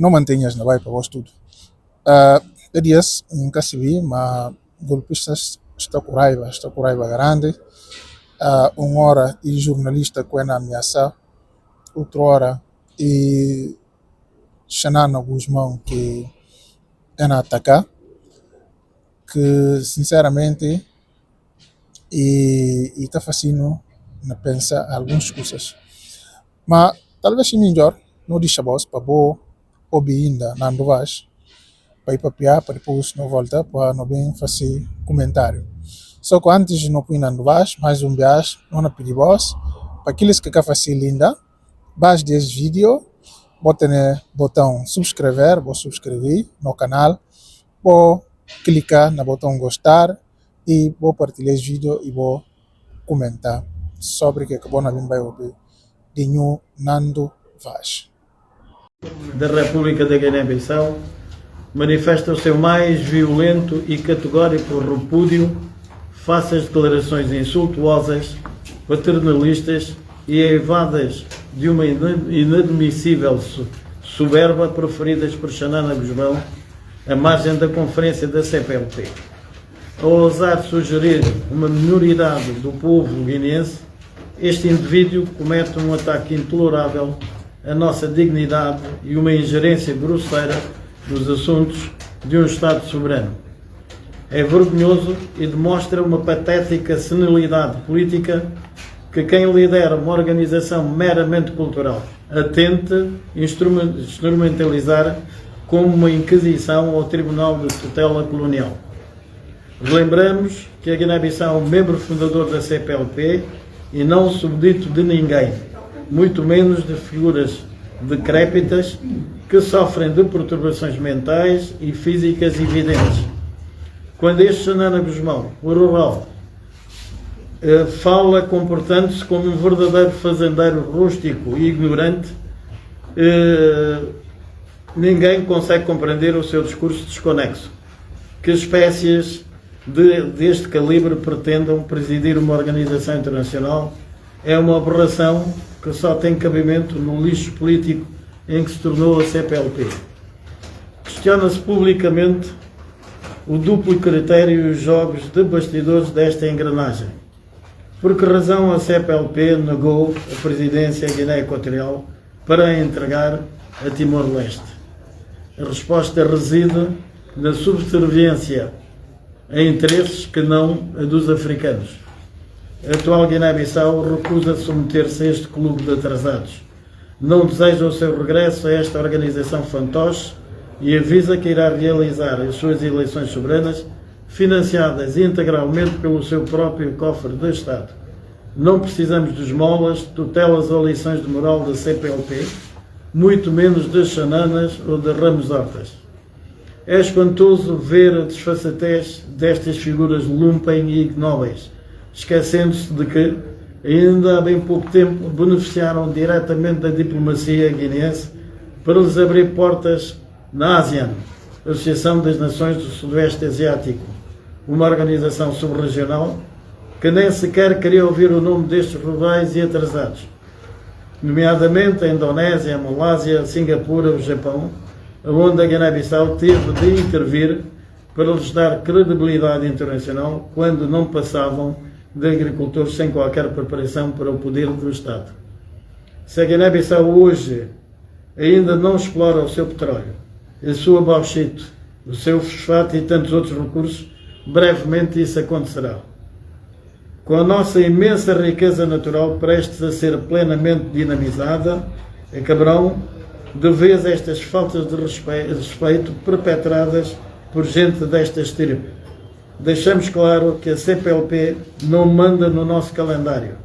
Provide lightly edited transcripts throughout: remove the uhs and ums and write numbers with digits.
não mantenhas na vai para vós tudo. Dias nunca se vi, mas golpistas está com raiva grande. Uma hora e jornalista que é na ameaça, outra hora e Xanana Guzmão que é na atacar, que sinceramente e está fazendo na pensar algumas coisas. Mas talvez se melhor, não deixa voz para boa ouvir ainda na andovaz, para ir para piar, para depois não voltar, para não bem fazer comentário. Só que antes de não pôr na andovaz, mais um viagem, não pedir voz, para aqueles que querem fazer linda, baixe desse vídeo, bota no botão subscrever, vou subscrever no canal, vou clicar no botão gostar e vou partilhar esse vídeo e vou comentar sobre o que acabou na vai ouvir de New Nando Vaz. Da República da Guiné-Bissau manifesta o seu mais violento e categórico repúdio face às declarações insultuosas, paternalistas e eivadas de uma inadmissível soberba proferidas por Xanana Guzmão à margem da conferência da CPLP. Ao ousar sugerir uma minoridade do povo guineense, este indivíduo comete um ataque intolerável à nossa dignidade e uma ingerência grosseira nos assuntos de um Estado soberano. É vergonhoso e demonstra uma patética senilidade política que quem lidera uma organização meramente cultural atente instrumentalizar como uma inquisição ao Tribunal de Tutela Colonial. Lembramos que a Guiné-Bissau é um membro fundador da CPLP e não subdito de ninguém, muito menos de figuras decrépitas que sofrem de perturbações mentais e físicas evidentes. Quando este Xanana Guzmão, o rural, fala comportando-se como um verdadeiro fazendeiro rústico e ignorante, ninguém consegue compreender o seu discurso desconexo. Que espécies deste calibre pretendam presidir uma organização internacional é uma aberração que só tem cabimento no lixo político em que se tornou a CPLP. Questiona-se publicamente o duplo critério e os jogos de bastidores desta engrenagem. Por que razão a CPLP negou a presidência Guiné Equatorial para a entregar a Timor-Leste? A resposta reside na subserviência a interesses que não a dos africanos. A atual Guiné-Bissau recusa submeter-se a este clube de atrasados. Não deseja o seu regresso a esta organização fantoche e avisa que irá realizar as suas eleições soberanas financiadas integralmente pelo seu próprio cofre de Estado. Não precisamos de esmolas, tutelas ou lições de moral da CPLP, muito menos de Xananas ou de Ramos Hortas. É espantoso ver a desfaçatez destas figuras lumpen e ignóbeis, esquecendo-se de que, ainda há bem pouco tempo, beneficiaram diretamente da diplomacia guineense para lhes abrir portas na ASEAN, Associação das Nações do Sudoeste Asiático, uma organização subregional que nem sequer queria ouvir o nome destes rurais e atrasados, nomeadamente a Indonésia, a Malásia, a Singapura, o Japão, onde a Guiné-Bissau teve de intervir para lhes dar credibilidade internacional quando não passavam de agricultores sem qualquer preparação para o poder do Estado. Se a Guiné-Bissau hoje ainda não explora o seu petróleo, a sua bauxite, o seu fosfato e tantos outros recursos, brevemente isso acontecerá. Com a nossa imensa riqueza natural prestes a ser plenamente dinamizada, acabarão de vez estas faltas de respeito perpetradas por gente desta estirpe. Deixamos claro que a CPLP não manda no nosso calendário.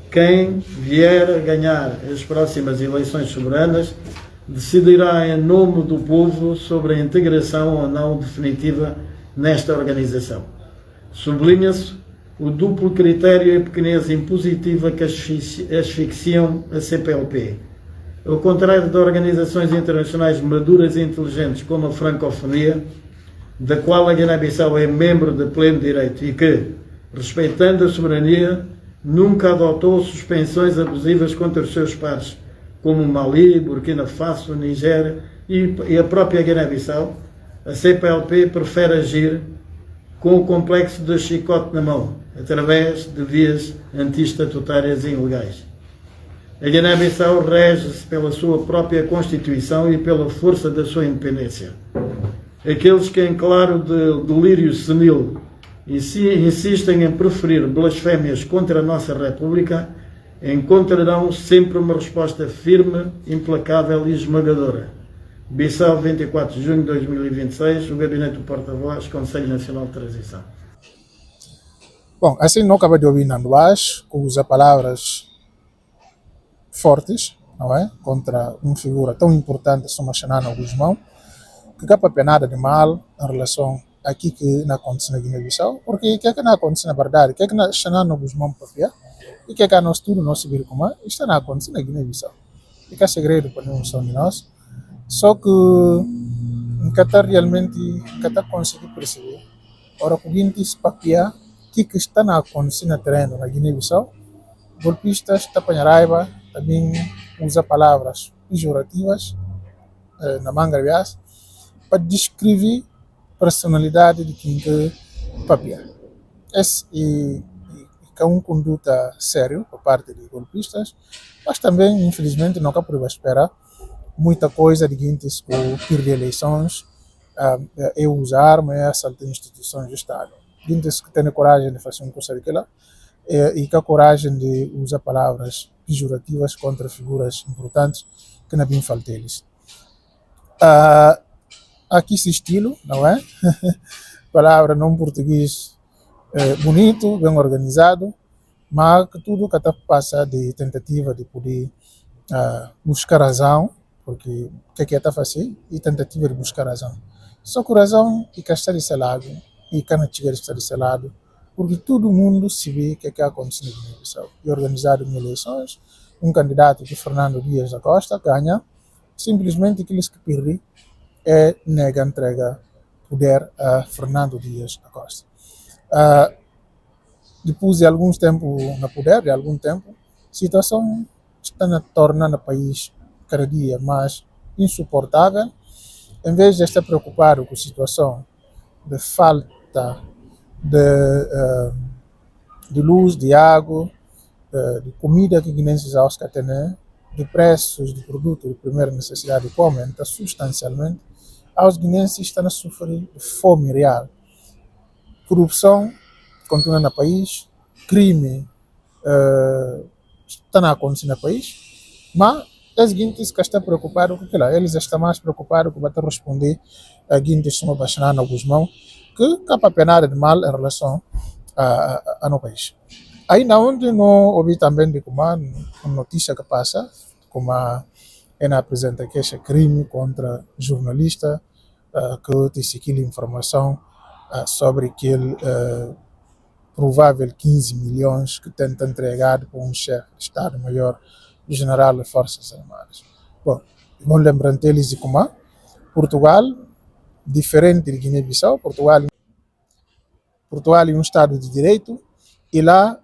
Quem vier a ganhar as próximas eleições soberanas decidirá em nome do povo sobre a integração ou não definitiva nesta organização. Sublinha-se o duplo critério e a pequenez impositiva que asfixiam a CPLP. Ao contrário de organizações internacionais maduras e inteligentes como a Francofonia, da qual a Guiné-Bissau é membro de pleno direito e que, respeitando a soberania, nunca adotou suspensões abusivas contra os seus pares, como Mali, Burkina Faso, Nigéria e a própria Guiné-Bissau, a CPLP prefere agir com o complexo de chicote na mão, através de vias anti-estatutárias e ilegais. A Guiné-Bissau rege-se pela sua própria Constituição e pela força da sua independência. Aqueles que, em claro delírio senil, insistem em preferir blasfémias contra a nossa República, encontrarão sempre uma resposta firme, implacável e esmagadora. Bissau, 24 de junho de 2026, o Gabinete do Porta-Voz, Conselho Nacional de Transição. Bom, assim não acaba de ouvir Nando Vaz, que usa palavras fortes, não é? Contra uma figura tão importante como Xanana Guzmão, que capa penada de mal em relação aqui que não acontece na Guiné-Bissau, porque o que é que não acontece na verdade, o que é que na Xanana Guzmão papia, e o que é que nós tudo nós sabemos como é, isto não acontece na Guiné-Bissau. E que é segredo para nenhum de nós, só que nunca está realmente, nunca está conseguindo perceber, ora que alguém diz papia, que está a acontecer na terreno na Guiné-Bissau, golpistas está a raiva, também usa palavras pejorativas na manga aliás, para descrever a personalidade de quem que papia. Esse é uma conduta séria por parte de golpistas, mas também, infelizmente, não podemos esperar muita coisa de gente que perder eleições, é usar armas, é assaltar instituições do Estado. Gente que tem coragem de fazer uma coisa daquela e com a coragem de usar palavras pejorativas contra figuras importantes que não bem falta eles. Aqui esse estilo, não é? Palavra não português bonito, bem organizado, mas que tudo que está passa de tentativa de poder buscar razão, porque o que é que está fazendo? E tentativa de buscar razão. Só que a razão é que está desse lado, e que não está desse lado, porque todo mundo se vê o que é que acontece na Guiné-Bissau. E organizado em eleições, um candidato de Fernando Dias da Costa ganha, simplesmente aqueles que perdem nega entrega poder a Fernando Dias da Costa. Depois de algum tempo no poder, de algum tempo, a situação está a tornar o país cada dia mais insuportável. Em vez de estar preocupado com a situação de falta de luz, de água, de comida que guineenses ausca têm, de preços de produtos de primeira necessidade que aumenta substancialmente, os guineenses estão a sofrer de fome real. Corrupção continua no país, crime está a acontecer no país, mas as guineenses que estão preocupados com aquilo, eles estão mais preocupados com bater responder a guineenses como a no Guzmão, que capa penada de mal em relação a no país. Aí na onde não ouvi também de como uma notícia que passa, como ela apresenta que é crime contra jornalista que tem aquela informação sobre aquele provável 15 milhões que tenta entregado por um chefe de Estado-Maior General das Forças Armadas. Bom, vão lembrando eles de como Portugal, diferente de Guiné-Bissau, Portugal é um Estado de Direito e lá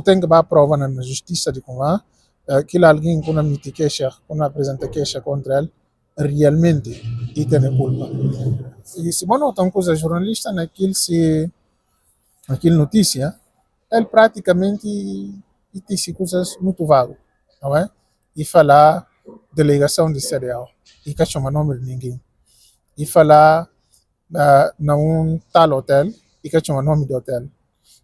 tem que dar prova na justiça de como que alguém que não queixa, quando apresenta queixa contra ele, realmente e tem culpa. E se não tem coisa jornalista naquele notícia, ele praticamente tem coisas muito vagas, não é? E falar delegação de cereal, e que chama nome de ninguém. E falar num tal hotel, e que chama nome de hotel.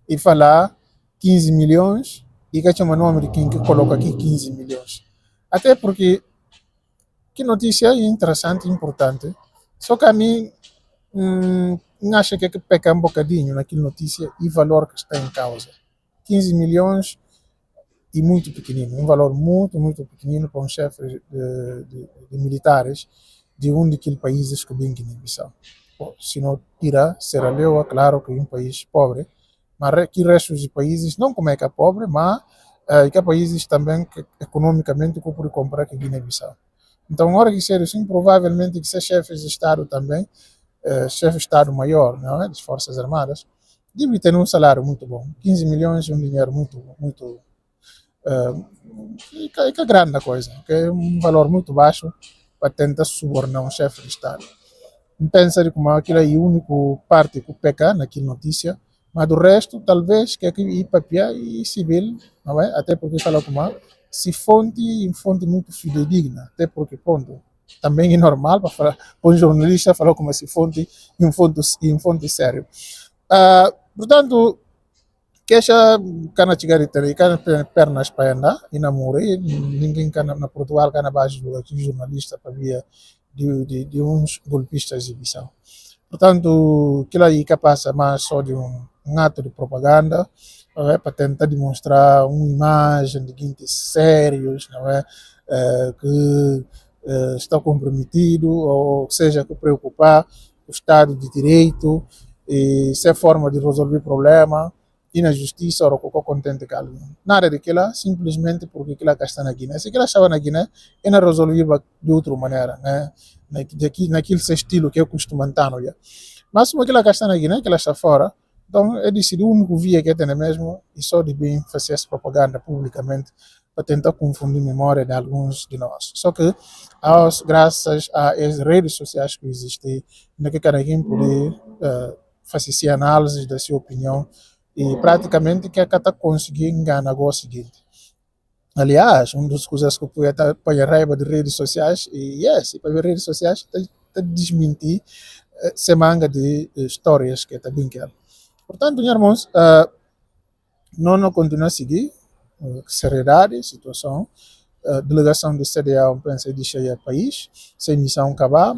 E falar 15 milhões, e que chama nome de quem que coloca aqui 15 milhões. Até porque que notícia é interessante e importante, só que a mim acho que peca um bocadinho naquela notícia e valor que está em causa. 15 milhões e muito pequenino, um valor muito, muito pequenino para um chefe de militares de um daqueles países que vem Guiné-Bissau. Se não tira Serra Leoa, claro que é um país pobre, mas que restos de países, não como é que é pobre, mas que há países também que economicamente que podem comprar que Guiné-Bissau. Então, hora que ser assim, provavelmente que ser chefes de Estado também, chefe de Estado maior, não é, das Forças Armadas, deve ter um salário muito bom. 15 milhões é um dinheiro muito, muito que é grande a coisa, que é um valor muito baixo para tentar subornar um chefe de Estado. Não pensa de como aquilo aí é a única parte que peca naquela notícia, mas do resto, talvez, que aqui ir papia e civil, não é? Até porque fala como se fonte muito fidedigna, até porque, pronto, também é normal para um jornalista falar como se fonte em fonte sério. Portanto, queixa cana chigarita e cana pernas para andar e namoro e ninguém cana na Portugal cana base do jornalista para via de uns golpistas de exibição. Portanto, aquilo aí que passa mais só de um ato de propaganda, não é? Para tentar demonstrar uma imagem de gente sérios, não é? Que está comprometido, ou seja, que preocupar o Estado de Direito, e se é forma de resolver problema, e na justiça, ou qualquer contente que nada daquilo, simplesmente porque aquilo que está na Guiné. Se aquilo estava na Guiné, ainda resolvia de outra maneira, né? Naquele seu estilo que é costumantano. Mas como aquilo que está na Guiné, aquilo está fora, então é decidido o único via que tem mesmo, e só de bem fazer essa propaganda publicamente, para tentar confundir a memória de alguns de nós. Só que, graças às redes sociais que existem, que cada quem poder fazer análise da sua opinião, e praticamente que está conseguindo enganar o seguinte. Aliás, uma das coisas que eu fui até para a raiva de redes sociais, e para as redes sociais, está desmentir se manga de histórias que está bem quer. Portanto, meus irmãos, não continua a seguir seriedade, situação, delegação do CDA, pensa de cheia país, sem missão acabar,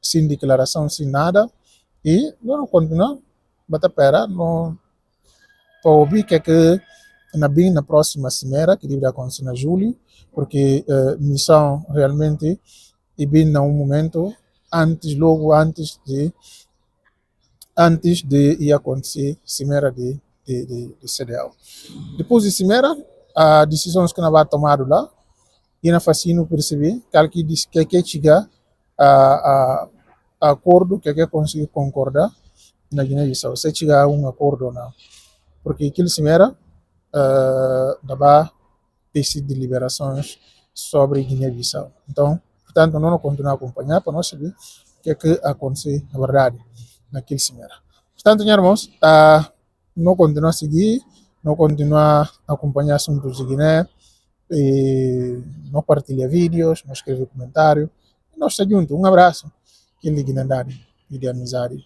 sem declaração, sem nada, e não continua, bata pera, não para ouvir que na próxima semana, que deve acontecer em julho, porque missão realmente é bem num momento logo antes de ir acontecer cimeira de CDAO. Depois de cimeira, as decisões que nós vamos tomar lá, e na fascino perceber que diz que quer chegar a acordo, que quer conseguir concordar na Guiné-Bissau, se chegar a um acordo ou não. Porque aquilo cimeira dá decidir deliberações sobre Guiné-Bissau. Então, portanto, não continuar a acompanhar para nós saber o que é que acontece na verdade naquele cimeira. Portanto, meus irmãos, não continuar a seguir, não continuar a acompanhar assuntos de Guiné, e não partilhar vídeos, não escrever comentário. Nós estamos juntos. Um abraço. Que ligue na e de amizade.